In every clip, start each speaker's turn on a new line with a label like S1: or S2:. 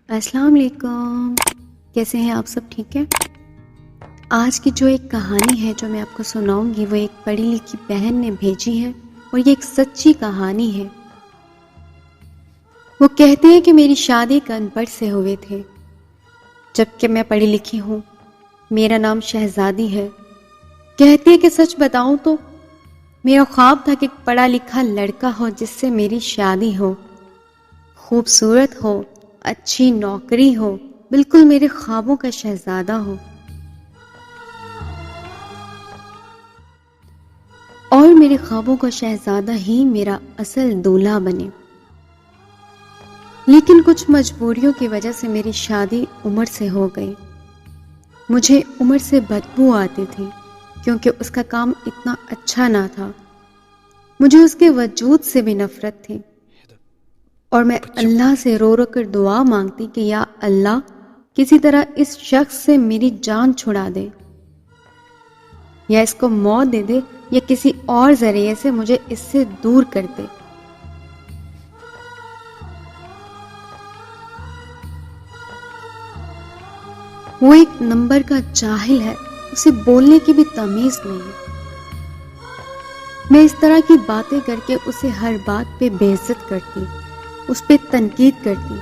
S1: السلام علیکم، کیسے ہیں آپ؟ سب ٹھیک ہے؟ آج کی جو ایک کہانی ہے جو میں آپ کو سناؤں گی وہ ایک پڑھی لکھی بہن نے بھیجی ہے اور یہ ایک سچی کہانی ہے۔ وہ کہتے ہیں کہ میری شادی ایک ان پڑھ سے ہوئے تھے، جبکہ میں پڑھی لکھی ہوں۔ میرا نام شہزادی ہے۔ کہتی ہے کہ سچ بتاؤں تو میرا خواب تھا کہ ایک پڑھا لکھا لڑکا ہو جس سے میری شادی ہو، خوبصورت ہو، اچھی نوکری ہو، بالکل میرے خوابوں کا شہزادہ ہو، اور میرے خوابوں کا شہزادہ ہی میرا اصل دولہا بنے۔ لیکن کچھ مجبوریوں کی وجہ سے میری شادی عمر سے ہو گئی۔ مجھے عمر سے بدبو آتی تھی کیونکہ اس کا کام اتنا اچھا نہ تھا۔ مجھے اس کے وجود سے بھی نفرت تھی اور میں اللہ سے رو رو کر دعا مانگتی کہ یا اللہ کسی طرح اس شخص سے میری جان چھڑا دے، یا اس کو موت دے دے، یا کسی اور ذریعے سے مجھے اس سے دور کر دے۔ وہ ایک نمبر کا جاہل ہے، اسے بولنے کی بھی تمیز نہیں ہے۔ میں اس طرح کی باتیں کر کے اسے ہر بات پہ بے عزت کرتی، اس پہ تنقید کرتی،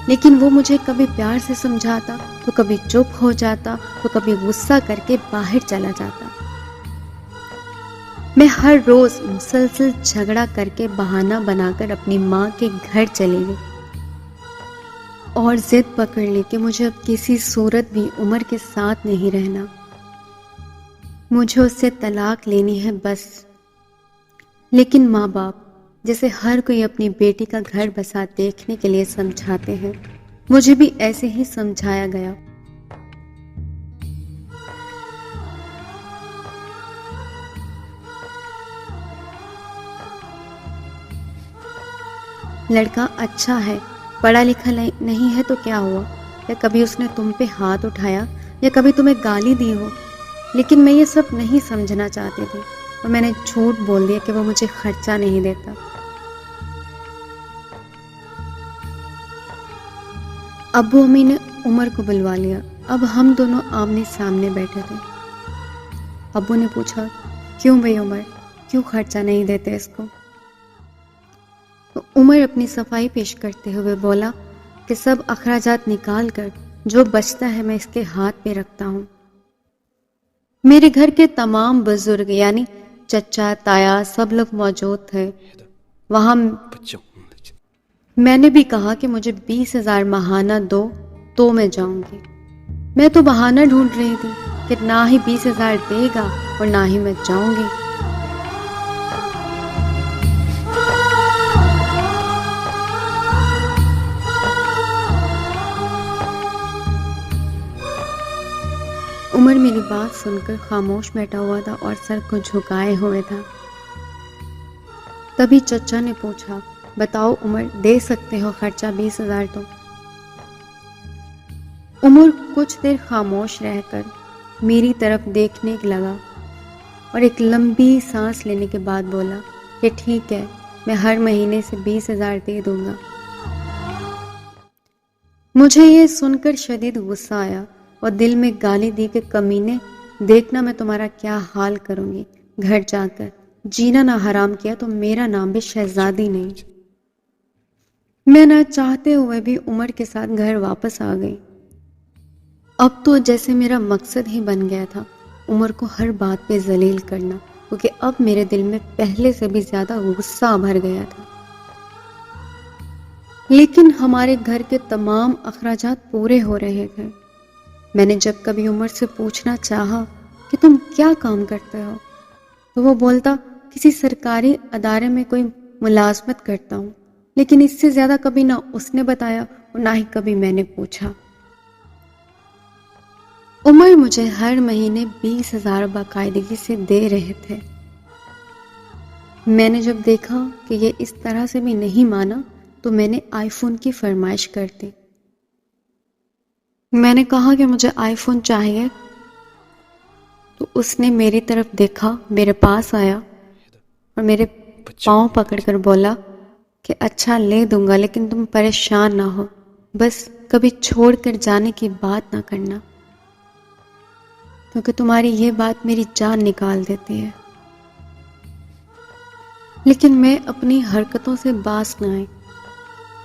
S1: لیکن وہ مجھے کبھی پیار سے سمجھاتا تو کبھی چپ ہو جاتا تو کبھی غصہ کر کے باہر چلا جاتا۔ میں ہر روز مسلسل جھگڑا کر کے بہانہ بنا کر اپنی ماں کے گھر چلی گئی اور ضد پکڑ لی کہ مجھے اب کسی صورت بھی عمر کے ساتھ نہیں رہنا، مجھے اس سے طلاق لینی ہے بس۔ لیکن ماں باپ جیسے ہر کوئی اپنی بیٹی کا گھر بسا دیکھنے کے لیے سمجھاتے ہیں، مجھے بھی ایسے ہی سمجھایا گیا۔ لڑکا اچھا ہے، پڑھا لکھا نہیں ہے تو کیا ہوا، یا کبھی اس نے تم پہ ہاتھ اٹھایا یا کبھی تمہیں گالی دی ہو، لیکن میں یہ سب نہیں سمجھنا چاہتی تھی اور میں نے جھوٹ بول دیا کہ وہ مجھے خرچہ نہیں دیتا۔ ابو امی نے عمر کو بلوا لیا۔ اب ہم دونوں آمنے سامنے بیٹھے تھے۔ ابو نے پوچھا، کیوں بھائی عمر، کیوں خرچہ نہیں دیتے اس کو؟ تو عمر اپنی صفائی پیش کرتے ہوئے بولا کہ سب اخراجات نکال کر جو بچتا ہے میں اس کے ہاتھ پہ رکھتا ہوں۔ میرے گھر کے تمام بزرگ یعنی چچا تایا سب لوگ موجود تھے وہاں۔ میں نے بھی کہا کہ مجھے 20,000 ماہانہ دو تو میں جاؤں گی۔ میں تو بہانہ ڈھونڈ رہی تھی کہ نہ ہی 20,000 دے گا اور نہ ہی میں جاؤں گی۔ عمر میری بات سن کر خاموش بیٹھا ہوا تھا اور سر کو جھکائے ہوئے تھا۔ تبھی چچا نے پوچھا، بتاؤ عمر، دے سکتے ہو خرچہ 20,000 تو؟ عمر کچھ دیر خاموش رہ کر میری طرف دیکھنے لگا اور ایک لمبی سانس لینے کے بعد بولا کہ ٹھیک ہے، میں ہر مہینے سے 20,000 دے دوں گا۔ مجھے یہ سن کر شدید غصہ آیا اور دل میں گالی دی کہ کمینے، دیکھنا میں تمہارا کیا حال کروں گی، گھر جا کر جینا نہ حرام کیا تو میرا نام بھی شہزادی نہیں۔ میں نہ چاہتے ہوئے بھی عمر کے ساتھ گھر واپس آ گئی۔ اب تو جیسے میرا مقصد ہی بن گیا تھا عمر کو ہر بات پہ ذلیل کرنا، کیونکہ اب میرے دل میں پہلے سے بھی زیادہ غصہ بھر گیا تھا۔ لیکن ہمارے گھر کے تمام اخراجات پورے ہو رہے تھے۔ میں نے جب کبھی عمر سے پوچھنا چاہا کہ تم کیا کام کرتے ہو تو وہ بولتا کسی سرکاری ادارے میں کوئی ملازمت کرتا ہوں، لیکن اس سے زیادہ کبھی نہ اس نے بتایا اور نہ ہی کبھی میں نے پوچھا۔ عمر مجھے ہر مہینے 20,000 باقاعدگی سے دے رہے تھے۔ میں نے جب دیکھا کہ یہ اس طرح سے بھی نہیں مانا تو میں نے آئی فون کی فرمائش کر دی۔ میں نے کہا کہ مجھے آئی فون چاہیے تو اس نے میری طرف دیکھا، میرے پاس آیا اور میرے پاؤں پکڑ کر بولا کہ اچھا لے دوں گا لیکن تم پریشان نہ ہو، بس کبھی چھوڑ کر جانے کی بات نہ کرنا، کیونکہ تمہاری یہ بات میری جان نکال دیتی ہے۔ لیکن میں اپنی حرکتوں سے باز نہ آئی۔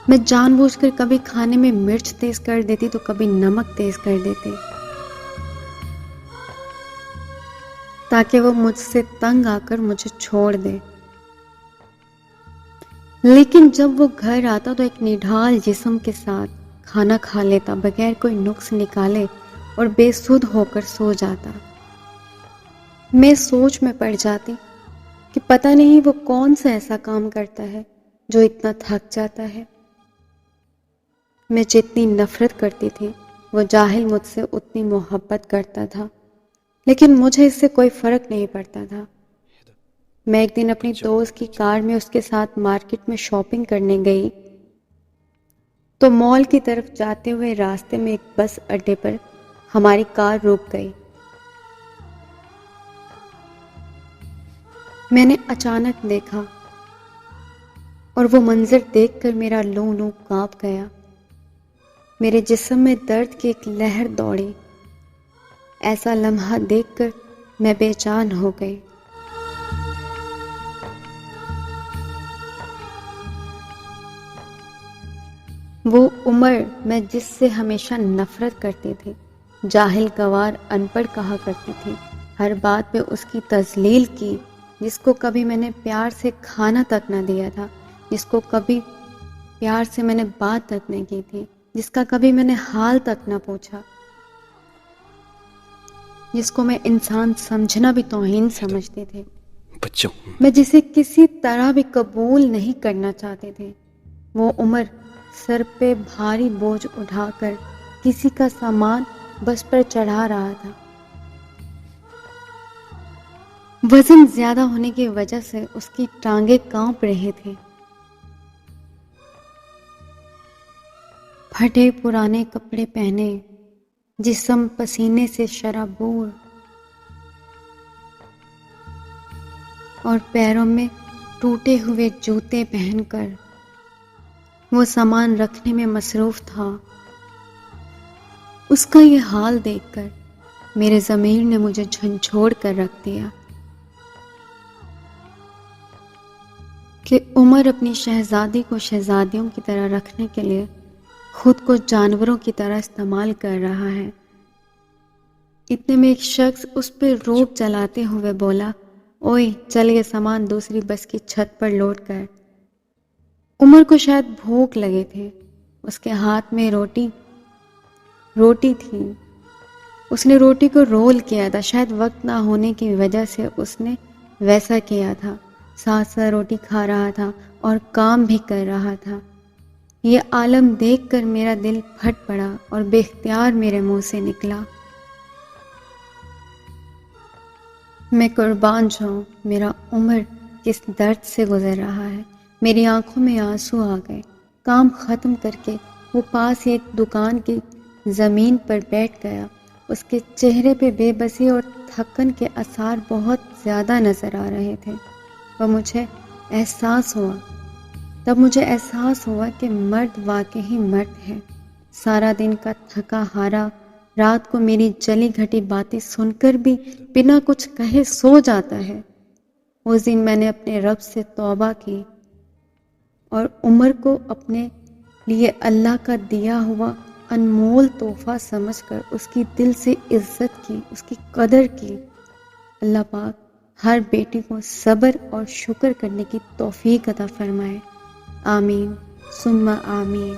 S1: میں جان بوجھ کر کبھی کھانے میں مرچ تیز کر دیتی تو کبھی نمک تیز کر دیتی، تاکہ وہ مجھ سے تنگ آ کر مجھے چھوڑ دے۔ لیکن جب وہ گھر آتا تو ایک نڈھال جسم کے ساتھ کھانا کھا لیتا، بغیر کوئی نقص نکالے، اور بے سدھ ہو کر سو جاتا۔ میں سوچ میں پڑ جاتی کہ پتہ نہیں وہ کون سا ایسا کام کرتا ہے جو اتنا تھک جاتا ہے۔ میں جتنی نفرت کرتی تھی وہ جاہل مجھ سے اتنی محبت کرتا تھا، لیکن مجھے اس سے کوئی فرق نہیں پڑتا تھا۔ میں ایک دن اپنی دوست کی کار میں اس کے ساتھ مارکیٹ میں شاپنگ کرنے گئی تو مال کی طرف جاتے ہوئے راستے میں ایک بس اڈے پر ہماری کار رک گئی۔ میں نے اچانک دیکھا اور وہ منظر دیکھ کر میرا لوں کانپ گیا۔ میرے جسم میں درد کی ایک لہر دوڑی۔ ایسا لمحہ دیکھ کر میں بے جان ہو گئی۔ وہ عمر میں جس سے ہمیشہ نفرت کرتی تھی، جاہل گوار ان پڑھ کہا کرتی تھی، ہر بات پہ اس کی تذلیل کی، جس کو کبھی میں نے پیار سے کھانا تک نہ دیا تھا، جس کو کبھی پیار سے میں نے بات تک نہیں کی تھی، جس کا کبھی میں نے حال تک نہ پوچھا، جس کو میں انسان سمجھنا بھی توہین سمجھتی تھی، میں جسے کسی طرح بھی قبول نہیں کرنا چاہتی تھی، وہ عمر سر پہ بھاری بوجھ اٹھا کر کسی کا سامان بس پر چڑھا رہا تھا۔ وزن زیادہ ہونے کی وجہ سے اس کی ٹانگیں کانپ رہی تھی۔ پھٹے پرانے کپڑے پہنے، جسم پسینے سے شرابور، اور پیروں میں ٹوٹے ہوئے جوتے پہن کر وہ سامان رکھنے میں مصروف تھا۔ اس کا یہ حال دیکھ کر میرے ضمیر نے مجھے جھنجھوڑ کر رکھ دیا کہ عمر اپنی شہزادی کو شہزادیوں کی طرح رکھنے کے لیے خود کو جانوروں کی طرح استعمال کر رہا ہے۔ اتنے میں ایک شخص اس پہ روب چلاتے ہوئے بولا، اوئے چل یہ سامان دوسری بس کی چھت پر لوٹ کر۔ عمر کو شاید بھوک لگے تھے، اس کے ہاتھ میں روٹی تھی، اس نے روٹی کو رول کیا تھا، شاید وقت نہ ہونے کی وجہ سے اس نے ویسا کیا تھا، ساتھ ساتھ روٹی کھا رہا تھا اور کام بھی کر رہا تھا۔ یہ عالم دیکھ کر میرا دل پھٹ پڑا اور بے اختیار میرے منہ سے نکلا، میں قربان جاؤں، میرا عمر کس درد سے گزر رہا ہے۔ میری آنکھوں میں آنسو آ گئے۔ کام ختم کر کے وہ پاس ہی ایک دکان کی زمین پر بیٹھ گیا۔ اس کے چہرے پہ بے بسی اور تھکن کے آثار بہت زیادہ نظر آ رہے تھے۔ تب مجھے احساس ہوا کہ مرد واقعی مرد ہے۔ سارا دن کا تھکا ہارا رات کو میری جلی گھٹی باتیں سن کر بھی بنا کچھ کہے سو جاتا ہے۔ اس دن میں نے اپنے رب سے توبہ کی اور عمر کو اپنے لیے اللہ کا دیا ہوا انمول تحفہ سمجھ کر اس کی دل سے عزت کی، اس کی قدر کی۔ اللہ پاک ہر بیٹی کو صبر اور شکر کرنے کی توفیق عطا فرمائے، آمین ثم آمین۔